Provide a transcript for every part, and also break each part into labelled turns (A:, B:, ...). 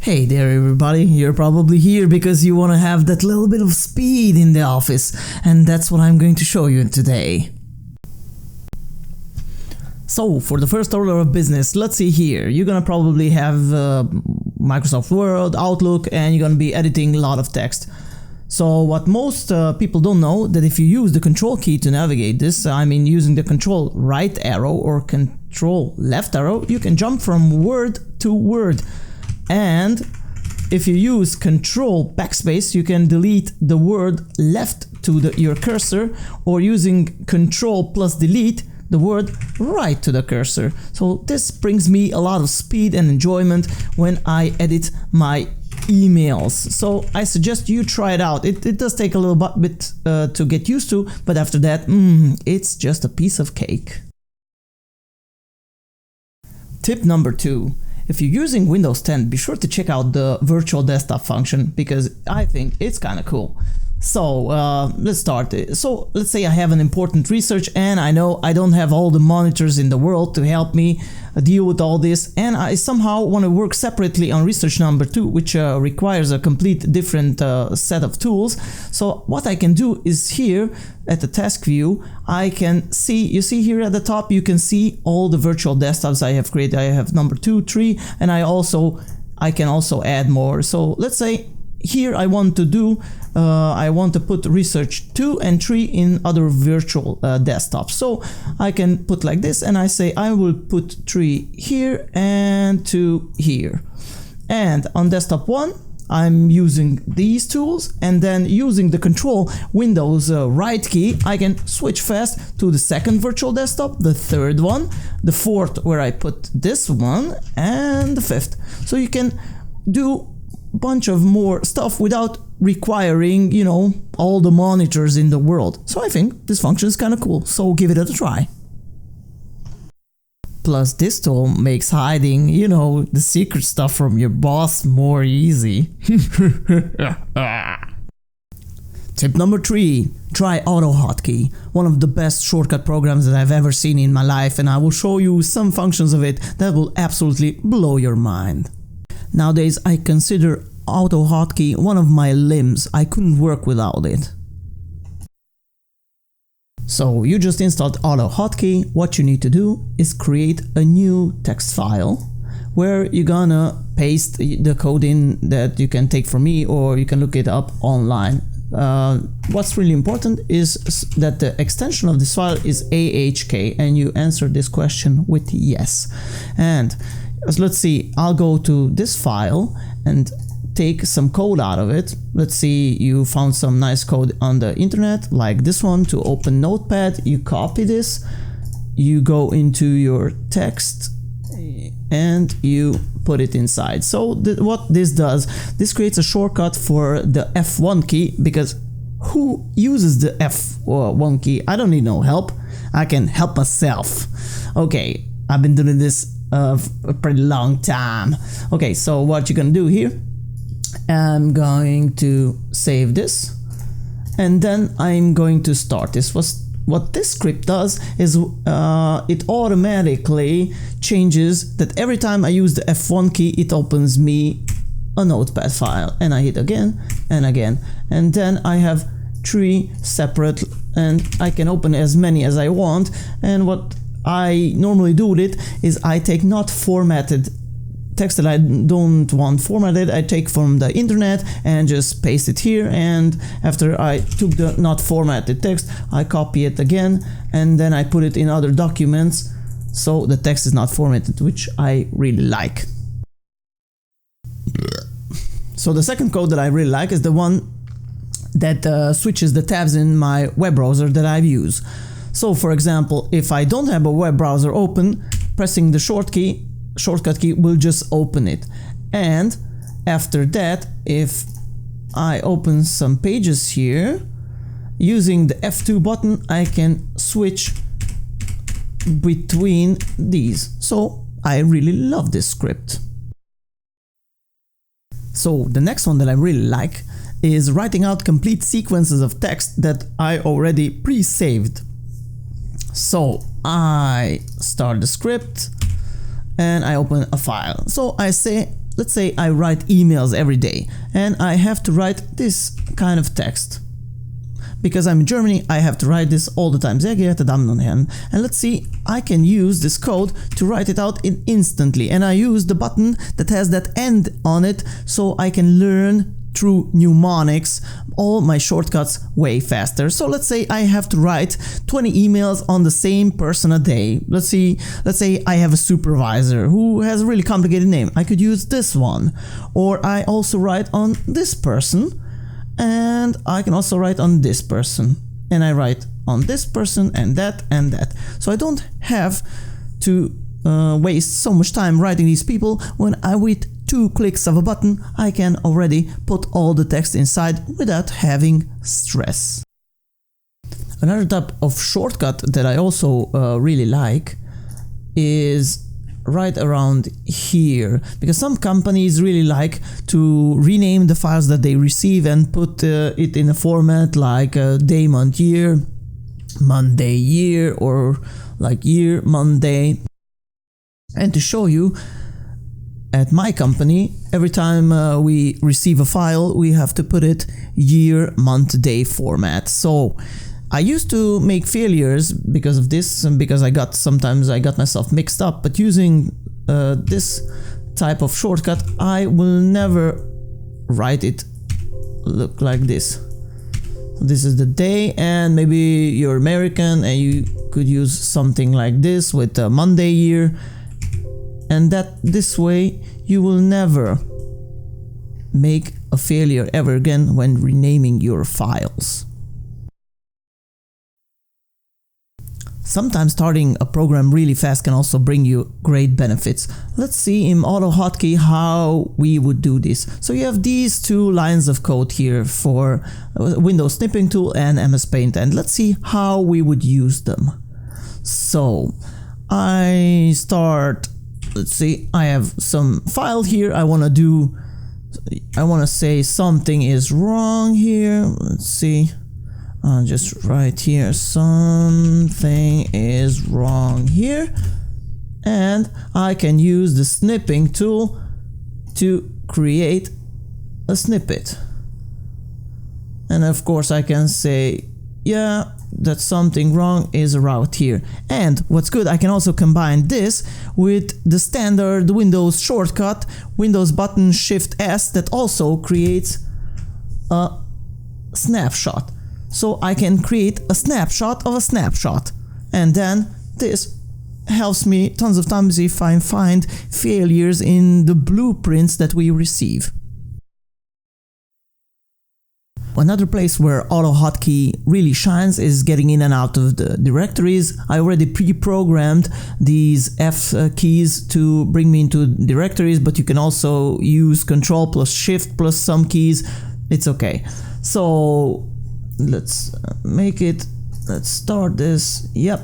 A: Hey there everybody, you're probably here because you want to have that little bit of speed in the office, and that's what I'm going to show you today. So for the first order of business, let's see here, you're gonna probably have Microsoft Word, Outlook, and you're gonna be editing a lot of text. So what most people don't know, that if you use the control key to navigate this, I mean using the control right arrow or control left arrow, you can jump from word to word. And if you use control backspace, you can delete the word left to your cursor, or using control plus delete the word right to the cursor. So this brings me a lot of speed and enjoyment when I edit my emails. So I suggest you try it out. It does take a little bit to get used to, but after that, it's just a piece of cake. Tip number 2. If you're using Windows 10, be sure to check out the virtual desktop function because I think it's kind of cool. So let's start. So let's say I have an important research and I know I don't have all the monitors in the world to help me deal with all this, and I somehow want to work separately on research number 2, which requires a complete different set of tools. So what I can do is here at the task view, I can see, you see here at the top, you can see all the virtual desktops I have created. I have number 2, 3, and I can also add more. So let's say here I want to put research 2 and 3 in other virtual desktops. So I can put like this, and I say I will put 3 here and 2 here. And on desktop 1, I'm using these tools, and then using the control Windows right key, I can switch fast to the second virtual desktop, the third one, the fourth where I put this one, and the fifth. So you can do bunch of more stuff without requiring, you know, all the monitors in the world. So I think this function is kind of cool, so give it a try. Plus this tool makes hiding, you know, the secret stuff from your boss more easy. Tip number 3. Try AutoHotkey, one of the best shortcut programs that I've ever seen in my life, and I will show you some functions of it that will absolutely blow your mind. Nowadays, I consider AutoHotkey one of my limbs. I couldn't work without it. So you just installed AutoHotkey. What you need to do is create a new text file where you're gonna paste the code in that you can take from me, or you can look it up online. What's really important is that the extension of this file is AHK, and you answer this question with yes. And let's see, I'll go to this file and take some code out of it. Let's see, you found some nice code on the internet like this one. To open Notepad, you copy this, you go into your text and you put it inside. So what this does, this creates a shortcut for the F1 key, because who uses the F1 key? I don't need no help, I can help myself. Okay, I've been doing this a pretty long time. Okay, so what you're gonna do here, I'm going to save this, and then I'm going to start this. What this script does is it automatically changes that every time I use the F1 key, it opens me a notepad file, and I hit again and again, and then I have 3 separate, and I can open as many as I want. And what I normally do with it is I take not formatted text that I don't want formatted, I take from the internet and just paste it here, and after I took the not formatted text, I copy it again, and then I put it in other documents so the text is not formatted, which I really like. So the second code that I really like is the one that switches the tabs in my web browser that I use. So for example, if I don't have a web browser open, pressing the shortcut key will just open it. And after that, if I open some pages here, using the F2 button, I can switch between these. So I really love this script. So the next one that I really like is writing out complete sequences of text that I already pre-saved. So I start the script and I open a file. So I say let's say I write emails every day and I have to write this kind of text. Because I'm in Germany, I have to write this all the time. Sehr geehrte Damen und Herren. And let's see, I can use this code to write it out instantly. And I use the button that has that end on it so I can learn through mnemonics all my shortcuts way faster. So let's say I have to write 20 emails on the same person a day. Let's say I have a supervisor who has a really complicated name. I could use this one. Or I also write on this person. And I can also write on this person, and I write on this person and that and that. So I don't have to waste so much time writing these people. When with 2 clicks of a button, I can already put all the text inside without having stress. Another type of shortcut that I also really like is right around here, because some companies really like to rename the files that they receive and put it in a format like day, month, year, Monday, year, or like year, Monday. And to show you, at my company, every time we receive a file, we have to put it year, month, day format. So I used to make failures because of this, and because sometimes I got myself mixed up, but using this type of shortcut, I will never write it look like this. This is the day, and maybe you're American and you could use something like this with a Monday year, and this way you will never make a failure ever again when renaming your files. Sometimes starting a program really fast can also bring you great benefits. Let's see in AutoHotkey how we would do this. So you have these 2 lines of code here for Windows Snipping Tool and MS Paint, and let's see how we would use them. So I start, let's see, I have some file here. I want to say something is wrong here. Let's see. I'll just write here, something is wrong here, and I can use the snipping tool to create a snippet. And of course I can say, yeah, that something wrong is around here. And what's good, I can also combine this with the standard Windows shortcut, Windows button Shift S, that also creates a snapshot. So I can create a snapshot of a snapshot, and then this helps me tons of times if I find failures in the blueprints that we receive. Another place where AutoHotkey really shines is getting in and out of the directories. I already pre-programmed these F keys to bring me into directories, but you can also use Control plus Shift plus some keys. It's okay. So let's let's start this, yep,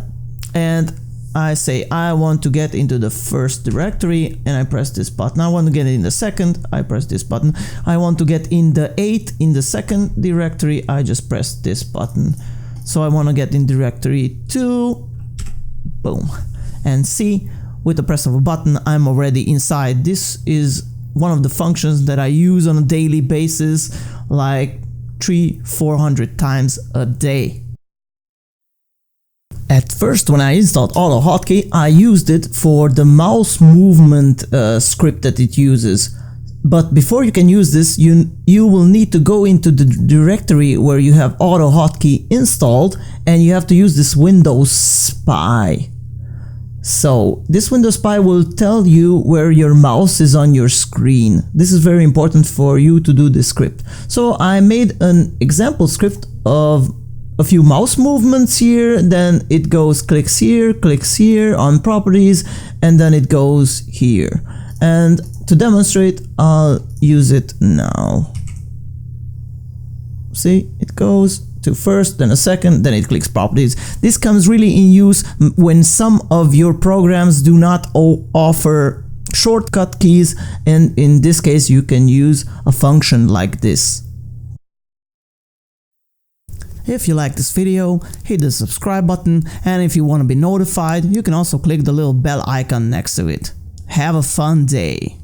A: and I say I want to get into the first directory, and I press this button. I want to get in the second, I press this button. I want to get in the 8 in the second directory, I just press this button. So I want to get in directory 2, boom, and see, with the press of a button I'm already inside. This is one of the functions that I use on a daily basis, like 300-400 times a day. At first, when I installed AutoHotkey, I used it for the mouse movement script that it uses. But before you can use this, you will need to go into the directory where you have AutoHotkey installed, and you have to use this Windows Spy. So this Windows Spy will tell you where your mouse is on your screen. This is very important for you to do this script. So I made an example script of a few mouse movements here, then it goes clicks here on properties, and then it goes here. And to demonstrate, I'll use it now. See, it goes to first, then a second, then it clicks properties. This comes really in use when some of your programs do not offer shortcut keys, and in this case you can use a function like this. If you like this video, hit the subscribe button, and if you want to be notified, you can also click the little bell icon next to it. Have a fun day!